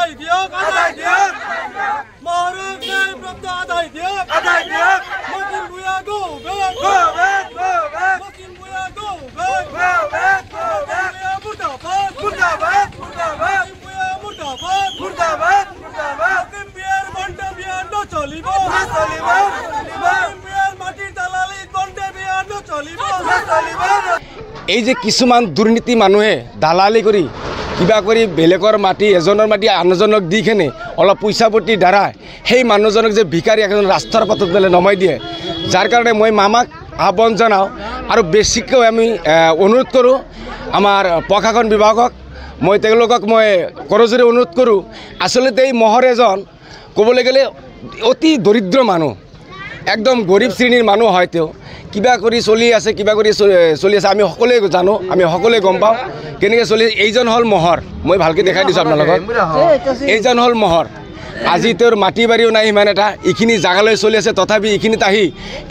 আদায় দিয়ক মহারক ন্যায় প্রাপ্ত আদায় দিয়ক Mokim Bhuyan go back Mokim Bhuyan go back মুর্দাবাদ মকিম ভূঁইয়া মুর্দাবাদ মকিম বিয়ার বন্ডে বিয়ার ন চলিব মকিম বিয়ার মাটির দালালি বন্ডে বিয়ার ন চলিব। এই যে কিছুমান দুর্নীতি মানুহে দালালি কৰি কিবা কৰি বেলেগৰ মাটি এজনৰ মাটি আনজনক দি কেনে অলপ পইচা পতি দ্বাৰা সেই মানুহজনক যে ভিকাৰী এখন ৰাস্তাৰ পথত বেলে নমাই দিয়ে, যাৰ কাৰণে মই মামাক আহ্বান জনাওঁ আৰু বেছিকৈ আমি অনুৰোধ কৰোঁ আমাৰ প্ৰশাসন বিভাগক, মই তেওঁলোকক মই কৰজোৰে অনুৰোধ কৰোঁ। আচলতে এই মহৰ এজন ক'বলৈ গ'লে অতি দৰিদ্ৰ মানুহ, একদম গৰীব শ্ৰেণীৰ মানুহ হয়। তেওঁ কিবা কৰি চলি আছে, কিবা কৰি চলি আছে, আমি সকলোৱে জানো, আমি সকলোৱে গম পাওঁ কেনেকৈ চলি। এইজন হ'ল মহৰ, মই ভালকৈ দেখাই দিছোঁ আপোনালোকক। এইজন হ'ল মহৰ। আজি তেওঁৰ মাটি বাৰীও নাই সিমান এটা, এইখিনি জাগালৈ চলি আছে, তথাপি এইখিনিত আহি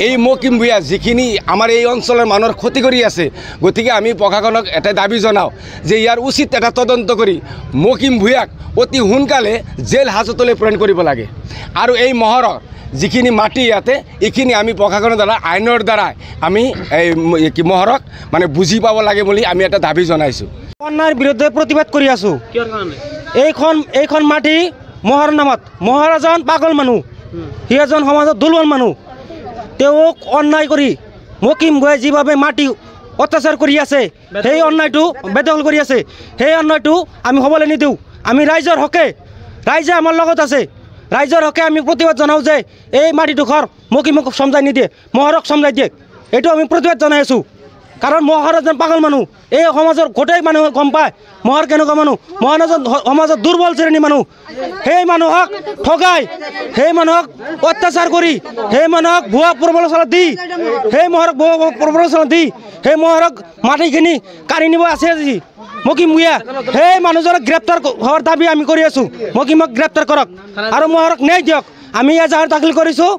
এই মকিম ভূঁইয়া যিখিনি আমাৰ এই অঞ্চলৰ মানুহৰ ক্ষতি কৰি আছে, গতিকে আমি প্ৰশাসনক এটা দাবী জনাওঁ যে ইয়াৰ উচিত এটা তদন্ত কৰি মকিম ভূঁইয়াক অতি সোনকালে জেল হাজতলৈ প্ৰেৰণ কৰিব লাগে। আৰু এই মহৰৰ যিখিনি মাটি ইয়াতে এইখিনি আমি প্ৰশাসনৰ দ্বাৰা আইনৰ দ্বাৰা আমি এই মহৰক মানে বুজি পাব লাগে বুলি আমি এটা দাবী জনাইছোঁ। অন্যায়ৰ বিৰুদ্ধে প্ৰতিবাদ কৰি আছোঁ। এইখন মাটি মহৰ নামত। মহৰ এজন পাগল মানুহ, সি এজন সমাজত দুৰ্বল মানুহ। তেওঁক অন্যায় কৰি মকিম ভূঁইয়াই যিভাৱে মাটি অত্যাচাৰ কৰি আছে, সেই অন্যায়টো বেদখল কৰি আছে, সেই অন্যায়টো আমি হ'বলৈ নিদিওঁ। আমি ৰাইজৰ হকে, ৰাইজে আমাৰ লগত আছে, ৰাইজৰ হকে আমি প্ৰতিবাদ জনাওঁ যে এই মাটিডোখৰ মকিমক চমজাই নিদিয়ে, মহৰক চমজাই দিয়ে। এইটো আমি প্ৰতিবাদ জনাই আছোঁ। কাৰণ মহৰ এজন পাগল মানুহ, এই সমাজৰ গোটেই মানুহে গম পায় মহৰ কেনেকুৱা মানুহ। মহৰ এজন সমাজৰ দুৰ্বল শ্ৰেণীৰ মানুহ। সেই মানুহক ঠগাই, সেই মানুহক অত্যাচাৰ কৰি, সেই মানুহক ভুৱা প্ৰবঞ্চনা দি, সেই মহৰক ভুৱা প্ৰবঞ্চনা দি সেই মহৰক মাটিখিনি কাঢ়ি নিব আছে আজি মকিম ভূঁইয়া। সেই মানুহজনক গ্ৰেপ্তাৰ হোৱাৰ দাবী আমি কৰি আছোঁ। মকিমক গ্ৰেপ্তাৰ কৰক আৰু মহৰক ন্যায় দিয়ক। আমি এজাহাৰ দাখিল কৰিছোঁ।